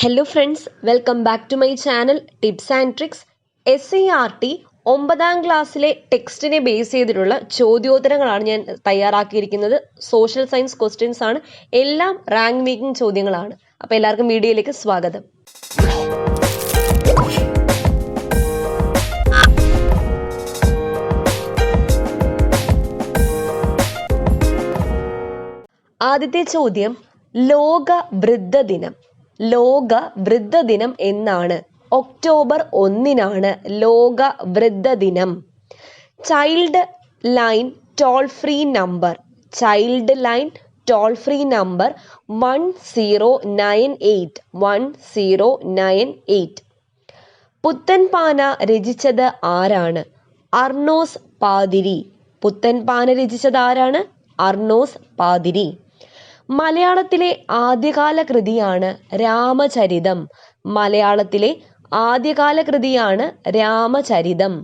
Hello friends, welcome back to my channel Tips and Tricks. SCERT 9ാം ക്ലാസ്സിലെ ടെക്സ്റ്റിനെ base ചെയ്തിട്ടുള്ള ചോദ്യോത്തരങ്ങളാണ് ഞാൻ തയ്യാറാക്കിയിരിക്കുന്നത്. സോഷ്യൽ സയൻസ് ക്വസ്റ്റ്യൻസ് ആണ്. എല്ലാം റാങ്ക് മേക്കിംഗ് ചോദ്യങ്ങളാണ്. അപ്പോൾ എല്ലാവർക്കും വീഡിയോയിലേക്ക് സ്വാഗതം. ആദ്യത്തെ ചോദ്യം, ലോക വൃദ്ധദിനം. ലോക വൃദ്ധദിനം എന്നാണ്? ഒക്ടോബർ 1-നാണ് ലോക വൃദ്ധദിനം. Child line toll free number 1098. Puthenpana രചിച്ചത് ആരാണ്? അർണോസ് പാതിരി. പുത്തൻപാന രചിച്ചത് ആരാണ്? അർണോസ് പാതിരി. മലയാളത്തിലെ ആദ്യകാല കൃതിയാണ് രാമചരിതം. മലയാളത്തിലെ ആദ്യകാല കൃതിയാണ് രാമചരിതം.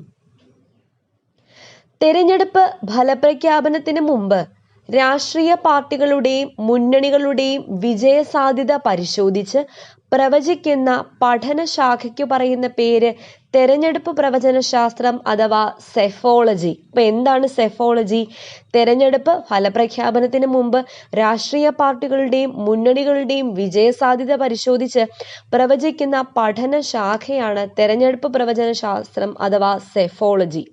തെരഞ്ഞെടുപ്പ് ഫലപ്രഖ്യാപനത്തിന് മുമ്പ് രാഷ്ട്രീയ പാർട്ടികളുടെയും മുന്നണികളുടെയും വിജയസാധ്യത പരിശോധിച്ച് പ്രവചിക്കുന്ന പഠനശാഖയ്ക്ക് പറയുന്ന പേര് തെരഞ്ഞെടുപ്പ് പ്രവചന ശാസ്ത്രം അഥവാ സെഫോളജി. ഇപ്പൊ എന്താണ് സെഫോളജി? തെരഞ്ഞെടുപ്പ് ഫലപ്രഖ്യാപനത്തിന് മുമ്പ് രാഷ്ട്രീയ പാർട്ടികളുടെയും മുന്നണികളുടെയും വിജയസാധ്യത പരിശോധിച്ച് പ്രവചിക്കുന്ന പഠനശാഖയാണ് തെരഞ്ഞെടുപ്പ് പ്രവചന ശാസ്ത്രം അഥവാ സെഫോളജി.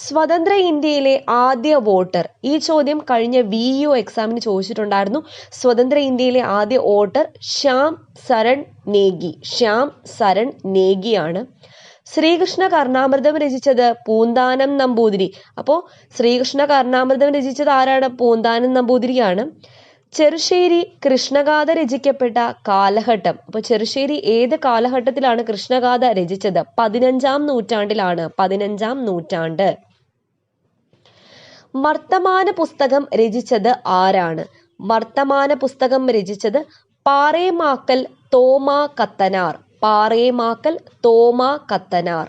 സ്വതന്ത്ര ഇന്ത്യയിലെ ആദ്യ വോട്ടർ. ഈ ചോദ്യം കഴിഞ്ഞ VU എക്സാമിന് ചോദിച്ചിട്ടുണ്ടായിരുന്നു. സ്വതന്ത്ര ഇന്ത്യയിലെ ആദ്യ വോട്ടർ ശ്യാം സരൺ നേഗിയാണ്. ശ്രീകൃഷ്ണ കർണാമൃതം രചിച്ചത് പൂന്താനം നമ്പൂതിരി. അപ്പോൾ ശ്രീകൃഷ്ണ കർണാമൃതം രചിച്ചത് ആരാണ്? പൂന്താനം നമ്പൂതിരിയാണ്. ചെറുശ്ശേരി കൃഷ്ണഗാഥ രചിക്കപ്പെട്ട കാലഘട്ടം. അപ്പോൾ ചെറുശ്ശേരി ഏത് കാലഘട്ടത്തിലാണ് കൃഷ്ണഗാഥ രചിച്ചത്? 15ാം നൂറ്റാണ്ടിലാണ്. 15ാം നൂറ്റാണ്ട്. വർത്തമാന പുസ്തകം രചിച്ചത് ആരാണ്? വർത്തമാന പുസ്തകം രചിച്ചത് പാറേമാക്കൽ തോമാ കത്തനാർ.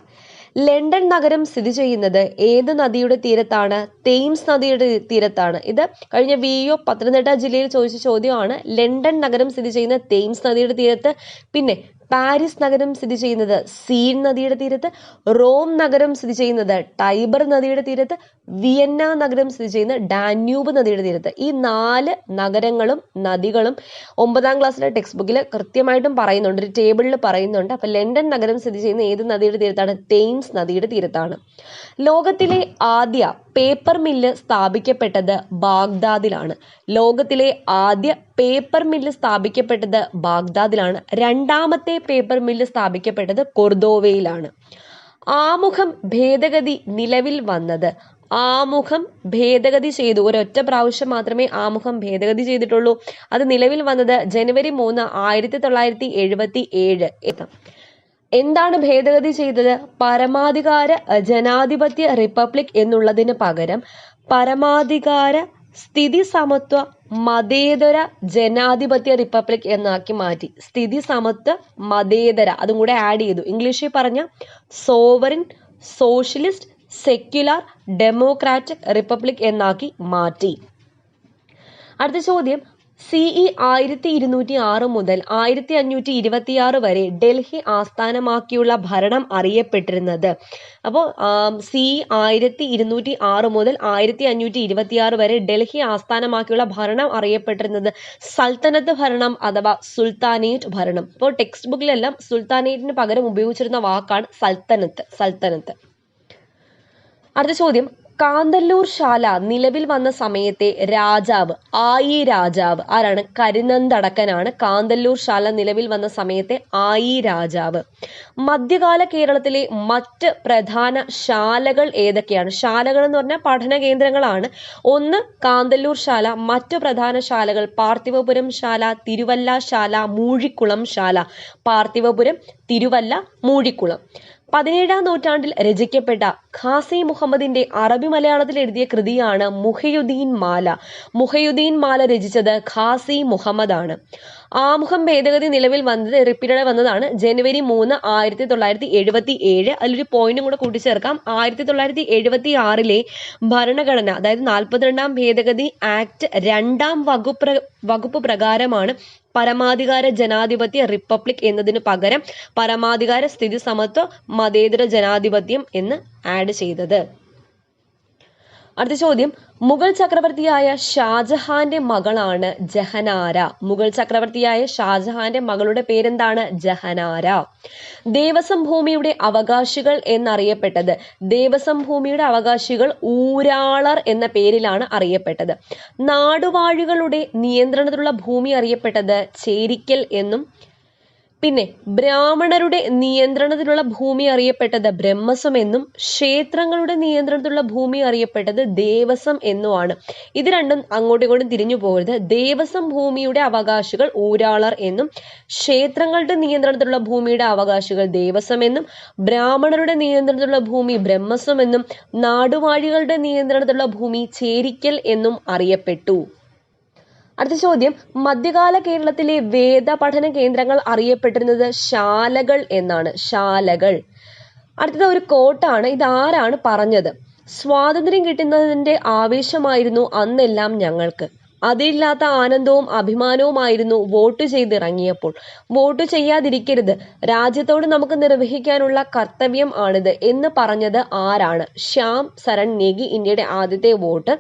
ലണ്ടൻ നഗരം സ്ഥിതി ചെയ്യുന്നത് ഏത് നദിയുടെ തീരത്താണ്? തേംസ് നദിയുടെ തീരത്താണ്. ഇത് കഴിഞ്ഞ VU പത്തനംതിട്ട ജില്ലയിൽ ചോദിച്ച ചോദ്യമാണ്. ലണ്ടൻ നഗരം സ്ഥിതി ചെയ്യുന്ന തേംസ് നദിയുടെ തീരത്ത്. പിന്നെ പാരീസ് നഗരം സ്ഥിതി ചെയ്യുന്നത് സീൻ നദിയുടെ തീരത്ത്. റോം നഗരം സ്ഥിതി ചെയ്യുന്നത് ടൈബർ നദിയുടെ തീരത്ത്. വിയന്ന നഗരം സ്ഥിതി ചെയ്യുന്ന ഡാന്യൂബ് നദിയുടെ തീരത്ത്. ഈ 4 നഗരങ്ങളും നദികളും 9ാം ക്ലാസ്സിലെ ടെക്സ്റ്റ് ബുക്കിൽ കൃത്യമായിട്ടും പറയുന്നുണ്ട്, ഒരു ടേബിളിൽ പറയുന്നുണ്ട്. അപ്പൊ ലണ്ടൻ നഗരം സ്ഥിതി ചെയ്യുന്ന ഏത് നദിയുടെ തീരത്താണ്? തേംസ് നദിയുടെ തീരത്താണ്. ലോകത്തിലെ ആദ്യ പേപ്പർ മില്ല് സ്ഥാപിക്കപ്പെട്ടത് ബാഗ്ദാദിലാണ്. ലോകത്തിലെ ആദ്യ പേപ്പർ മില്ല് സ്ഥാപിക്കപ്പെട്ടത് ബാഗ്ദാദിലാണ്. രണ്ടാമത്തെ പേപ്പർ മില്ല് സ്ഥാപിക്കപ്പെട്ടത് കൊർദോവയിലാണ്. ആമുഖം ഭേദഗതി നിലവിൽ വന്നത്. ആമുഖം ഭേദഗതി ചെയ്തു. ഒരൊറ്റ പ്രാവശ്യം മാത്രമേ ആമുഖം ഭേദഗതി ചെയ്തിട്ടുള്ളൂ. അത് നിലവിൽ വന്നത് ജനുവരി 3, 1977. എന്താണ് ഭേദഗതി ചെയ്തത്? പരമാധികാര ജനാധിപത്യ റിപ്പബ്ലിക് എന്നുള്ളതിന് പകരം പരമാധികാര സ്ഥിതി സമത്വ മതേതര ജനാധിപത്യ റിപ്പബ്ലിക് എന്നാക്കി മാറ്റി. സ്ഥിതി സമത്വ മതേതര അതും കൂടെ ആഡ് ചെയ്തു. ഇംഗ്ലീഷിൽ പറഞ്ഞ sovereign socialist secular democratic republic എന്നാക്കി മാറ്റി. അടുത്ത ചോദ്യം, CE 1206 മുതൽ 1526 വരെ ഡൽഹി ആസ്ഥാനമാക്കിയുള്ള ഭരണം അറിയപ്പെട്ടിരുന്നത്. അപ്പോൾ CE 1206 മുതൽ 1526 വരെ ഡൽഹി ആസ്ഥാനമാക്കിയുള്ള ഭരണം അറിയപ്പെട്ടിരുന്നത് സൽത്തനത്ത് ഭരണം അഥവാ സുൽത്താനേറ്റ് ഭരണം. ഇപ്പോൾ ടെക്സ്റ്റ് ബുക്കിലെല്ലാം സുൽത്താനേറ്റിന് പകരം ഉപയോഗിച്ചിരുന്ന വാക്കാണ് സൽത്തനത്ത്. അടുത്ത ചോദ്യം, കാന്തല്ലൂർ ശാല നിലവിൽ വന്ന സമയത്തെ രാജാവ്, ആയി രാജാവ് ആരാണ്? കരുനന്തടക്കനാണ്. കാന്തല്ലൂർ ശാല നിലവിൽ വന്ന സമയത്തെ ആയി രാജാവ്. മധ്യകാല കേരളത്തിലെ മറ്റ് പ്രധാന ശാലകൾ ഏതൊക്കെയാണ്? ശാലകൾ എന്ന് പറഞ്ഞാൽ പഠന കേന്ദ്രങ്ങളാണ്. 1 കാന്തല്ലൂർ ശാല. മറ്റു പ്രധാന ശാലകൾ പാർത്ഥിവപുരം ശാല, തിരുവല്ല ശാല, മൂഴിക്കുളം ശാല. പാർത്ഥിവപുരം, തിരുവല്ല, മൂഴിക്കുളം. 17ാം നൂറ്റാണ്ടിൽ രചിക്കപ്പെട്ട ഖാസി മുഹമ്മദിന്റെ അറബി മലയാളത്തിൽ എഴുതിയ കൃതിയാണ് മുഹയുദ്ദീൻ മാല രചിച്ചത് ഖാസി മുഹമ്മദ് ആണ്. ആമുഖം ഭേദഗതി നിലവിൽ വന്നതാണ് ജനുവരി 3, 1977. അതിലൊരു പോയിന്റും കൂടെ കൂട്ടിച്ചേർക്കാം. 1976 ഭരണഘടന, അതായത് 42ാം ഭേദഗതി ആക്ട് 2ാം വകുപ്പ് പ്രകാരമാണ് പരമാധികാര ജനാധിപത്യ റിപ്പബ്ലിക് എന്നതിന് പകരം പരമാധികാര സ്ഥിതി സമത്വ മതേതര ജനാധിപത്യം എന്ന് ആഡ് ചെയ്തത്. അടുത്ത ചോദ്യം, മുഗൾ ചക്രവർത്തിയായ ഷാജഹാന്റെ മകളാണ് ജഹനാര. മുഗൾ ചക്രവർത്തിയായ ഷാജഹാന്റെ മകളുടെ പേരെന്താണ്? ജഹനാര. ദേവസ്വം ഭൂമിയുടെ അവകാശികൾ എന്നറിയപ്പെട്ടത്, ദേവസ്വം ഭൂമിയുടെ അവകാശികൾ ഊരാളർ എന്ന പേരിലാണ് അറിയപ്പെട്ടത്. നാടുവാഴികളുടെ നിയന്ത്രണത്തിലുള്ള ഭൂമി അറിയപ്പെട്ടത് ചേരിക്കൽ എന്നും, പിന്നെ ബ്രാഹ്മണരുടെ നിയന്ത്രണത്തിലുള്ള ഭൂമി അറിയപ്പെട്ടത് ബ്രഹ്മസ്വം എന്നും, ക്ഷേത്രങ്ങളുടെ നിയന്ത്രണത്തിലുള്ള ഭൂമി അറിയപ്പെട്ടത് ദേവസ്വം എന്നുമാണ്. ഇത് രണ്ടും അങ്ങോട്ടും ഇങ്ങോട്ടും തിരിഞ്ഞു പോകരുത്. ദേവസ്വം ഭൂമിയുടെ അവകാശികൾ ഊരാളർ എന്നും, ക്ഷേത്രങ്ങളുടെ നിയന്ത്രണത്തിലുള്ള ഭൂമിയുടെ അവകാശികൾ ദേവസ്വം എന്നും, ബ്രാഹ്മണരുടെ നിയന്ത്രണത്തിലുള്ള ഭൂമി ബ്രഹ്മസ്വം എന്നും, നാടുവാഴികളുടെ നിയന്ത്രണത്തിലുള്ള ഭൂമി ചേരിക്കൽ എന്നും അറിയപ്പെട്ടു. അടുത്ത ചോദ്യം, മധ്യകാല കേരളത്തിലെ വേദ പഠന കേന്ദ്രങ്ങൾ അറിയപ്പെട്ടിരുന്നത് ശാലകൾ എന്നാണ്. ശാലകൾ. അടുത്തത് ഒരു കോട്ടാണ്. ഇത് ആരാണ് പറഞ്ഞത്? സ്വാതന്ത്ര്യം കിട്ടുന്നതിന്റെ ആവേശമായിരുന്നു അന്നെല്ലാം ഞങ്ങൾക്ക്. അതില്ലാത്ത ആനന്ദവും അഭിമാനവുമായിരുന്നു വോട്ട് ചെയ്തിറങ്ങിയപ്പോൾ. വോട്ട് ചെയ്യാതിരിക്കരുത്, രാജ്യത്തോട് നമുക്ക് നിർവഹിക്കാനുള്ള കർത്തവ്യം ആണിത് എന്ന് പറഞ്ഞത് ആരാണ്? ശ്യാം സരൺ നേഗി. ഇന്ത്യയുടെ ആദ്യത്തെ വോട്ട്.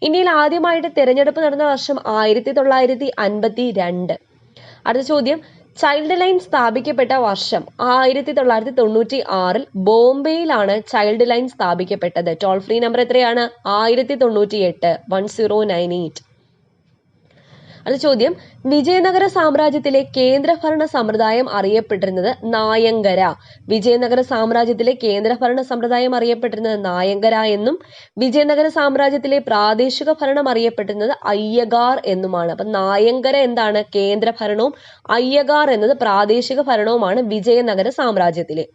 ഇന്ത്യയിൽ ആദ്യമായിട്ട് തെരഞ്ഞെടുപ്പ് നടന്ന വർഷം 1952. അടുത്ത ചോദ്യം, ചൈൽഡ് ലൈൻ സ്ഥാപിക്കപ്പെട്ട വർഷം 1996. ബോംബെയിലാണ് ചൈൽഡ് ലൈൻ സ്ഥാപിക്കപ്പെട്ടത്. ടോൾ ഫ്രീ നമ്പർ എത്രയാണ്? 1098 1098. അടുത്ത ചോദ്യം, വിജയനഗര സാമ്രാജ്യത്തിലെ കേന്ദ്രഭരണ സമ്പ്രദായം അറിയപ്പെട്ടിരുന്നത് നായങ്കര. വിജയനഗര സാമ്രാജ്യത്തിലെ കേന്ദ്രഭരണ സമ്പ്രദായം അറിയപ്പെട്ടിരുന്നത് നായങ്കര എന്നും, വിജയനഗര സാമ്രാജ്യത്തിലെ പ്രാദേശിക ഭരണം അറിയപ്പെട്ടിരുന്നത് അയ്യഗാർ എന്നുമാണ്. അപ്പൊ നായങ്കര എന്താണ്? കേന്ദ്രഭരണവും അയ്യഗാർ എന്നത് പ്രാദേശിക ഭരണവുമാണ് വിജയനഗര സാമ്രാജ്യത്തിലെ.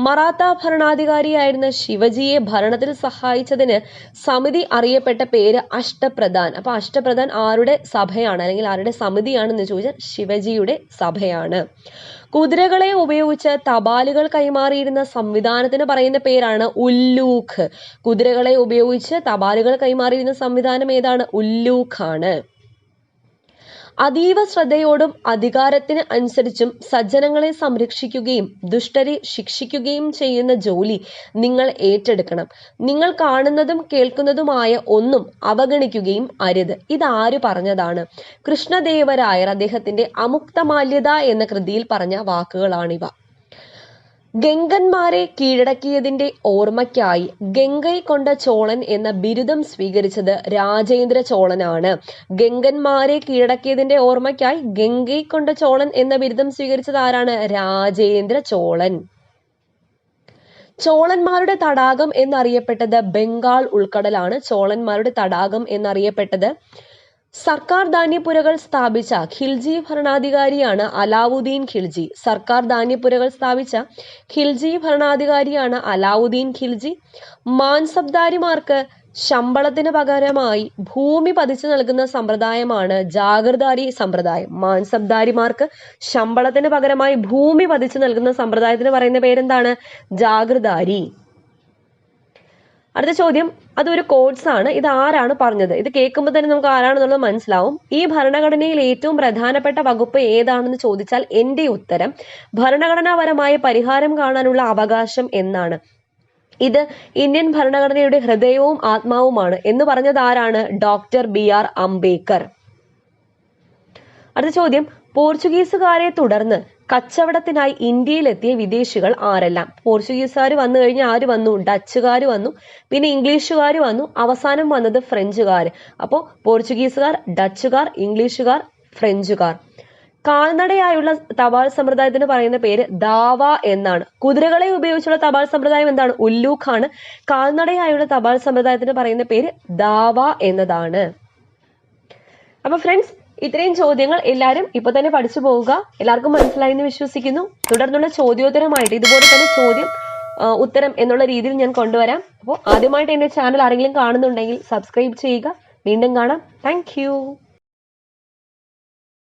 മറാത്ത ഭരണാധികാരിയായിരുന്ന ശിവജിയെ ഭരണത്തിൽ സഹായിച്ചതിന് സമിതി അറിയപ്പെട്ട പേര് അഷ്ടപ്രധാൻ. അപ്പൊ അഷ്ടപ്രധാൻ ആരുടെ സഭയാണ് അല്ലെങ്കിൽ ആരുടെ സമിതിയാണെന്ന് ചോദിച്ചാൽ ശിവജിയുടെ സഭയാണ്. കുതിരകളെ ഉപയോഗിച്ച് തപാലുകൾ കൈമാറിയിരുന്ന സംവിധാനത്തിന് പറയുന്ന പേരാണ് ഉല്ലൂഖ്. കുതിരകളെ ഉപയോഗിച്ച് തപാലുകൾ കൈമാറിയിരുന്ന സംവിധാനം ഏതാണ്? ഉല്ലൂഖ് ആണ്. അതീവ ശ്രദ്ധയോടും അധികാരത്തിന് അനുസരിച്ചും സജ്ജനങ്ങളെ സംരക്ഷിക്കുകയും ദുഷ്ടരെ ശിക്ഷിക്കുകയും ചെയ്യുന്ന ജോലി നിങ്ങൾ ഏറ്റെടുക്കണം. നിങ്ങൾ കാണുന്നതും കേൾക്കുന്നതുമായ ഒന്നും അവഗണിക്കുകയും അരുത്. ഇതാര് പറഞ്ഞതാണ്? കൃഷ്ണദേവരായർ അദ്ദേഹത്തിന്റെ അമുക്തമാല്യത എന്ന കൃതിയിൽ പറഞ്ഞ വാക്കുകളാണിവ. ഗംഗന്മാരെ കീഴടക്കിയതിന്റെ ഓർമ്മയ്ക്കായി ഗംഗൈ കൊണ്ട ചോളൻ എന്ന ബിരുദം സ്വീകരിച്ചത് രാജേന്ദ്ര ചോളനാണ്. ഗംഗന്മാരെ കീഴടക്കിയതിന്റെ ഓർമ്മയ്ക്കായി ഗംഗൈ കൊണ്ട ചോളൻ എന്ന ബിരുദം സ്വീകരിച്ചത് ആരാണ്? രാജേന്ദ്ര ചോളൻ. ചോളന്മാരുടെ തടാകം എന്നറിയപ്പെട്ടത് ബംഗാൾ ഉൾക്കടലാണ്. ചോളന്മാരുടെ തടാകം എന്നറിയപ്പെട്ടത്. സർക്കാർ ധാന്യപ്പുരകൾ സ്ഥാപിച്ച ഖിൽജി ഭരണാധികാരിയാണ് അലാവുദ്ദീൻ ഖിൽജി. സർക്കാർ ധാന്യപ്പുരകൾ സ്ഥാപിച്ച ഖിൽജി ഭരണാധികാരിയാണ് അലാവുദ്ദീൻ ഖിൽജി. മാൻസബ്ദാരിമാർക്ക് ശമ്പളത്തിന് പകരമായി ഭൂമി പതിച്ചു നൽകുന്ന സമ്പ്രദായമാണ് ജാഗിർദാരി സമ്പ്രദായം. മാൻസബ്ദാരിമാർക്ക് ശമ്പളത്തിന് പകരമായി ഭൂമി പതിച്ചു നൽകുന്ന സമ്പ്രദായത്തിന് പറയുന്ന പേരെന്താണ്? ജാഗിർദാരി. അടുത്ത ചോദ്യം, അതൊരു കോഴ്സ് ആണ്. ഇത് ആരാണ് പറഞ്ഞത്? ഇത് കേൾക്കുമ്പോൾ തന്നെ നമുക്ക് ആരാണെന്നുള്ളത് മനസ്സിലാവും. ഈ ഭരണഘടനയിൽ ഏറ്റവും പ്രധാനപ്പെട്ട വകുപ്പ് ഏതാണെന്ന് ചോദിച്ചാൽ എന്റെ ഉത്തരം ഭരണഘടനാപരമായ പരിഹാരം കാണാനുള്ള അവകാശം എന്നാണ്. ഇത് ഇന്ത്യൻ ഭരണഘടനയുടെ ഹൃദയവും ആത്മാവുമാണ് എന്ന് പറഞ്ഞത് ആരാണ്? Doctor BR Ambedkar. അടുത്ത ചോദ്യം, പോർച്ചുഗീസുകാരെ തുടർന്ന് കച്ചവടത്തിനായി ഇന്ത്യയിലെത്തിയ വിദേശികൾ ആരെല്ലാം? പോർച്ചുഗീസുകാർ വന്നു കഴിഞ്ഞാൽ ആര് വന്നു? ഡച്ചുകാർ വന്നു, പിന്നെ ഇംഗ്ലീഷുകാർ വന്നു, അവസാനം വന്നത് ഫ്രഞ്ചുകാർ. അപ്പോൾ പോർച്ചുഗീസുകാർ, ഡച്ചുകാർ, ഇംഗ്ലീഷുകാർ, ഫ്രഞ്ചുകാർ. കാൽനടയായുള്ള തപാൽ സമ്പ്രദായത്തിന് പറയുന്ന പേര് ദാവ എന്നാണ്. കുതിരകളെ ഉപയോഗിച്ചുള്ള തപാൽ സമ്പ്രദായം എന്താണ്? ഉല്ലൂഖാണ്. കാൽനടയായുള്ള തപാൽ സമ്പ്രദായത്തിന് പറയുന്ന പേര് ദാവ എന്നതാണ്. അപ്പൊ ഫ്രണ്ട്സ്, ഇത്രയും ചോദ്യങ്ങൾ എല്ലാവരും ഇപ്പൊ തന്നെ പഠിച്ചു പോവുക. എല്ലാവർക്കും മനസ്സിലായി എന്ന് വിശ്വസിക്കുന്നു. തുടർന്നുള്ള ചോദ്യോത്തരമായിട്ട് ഇതുപോലെ തന്നെ ചോദ്യം ഉത്തരം എന്നുള്ള രീതിയിൽ ഞാൻ കൊണ്ടുവരാം. അപ്പോൾ ആദ്യമായിട്ട് എന്റെ ചാനൽ ആരെങ്കിലും കാണുന്നുണ്ടെങ്കിൽ സബ്സ്ക്രൈബ് ചെയ്യുക. വീണ്ടും കാണാം. താങ്ക്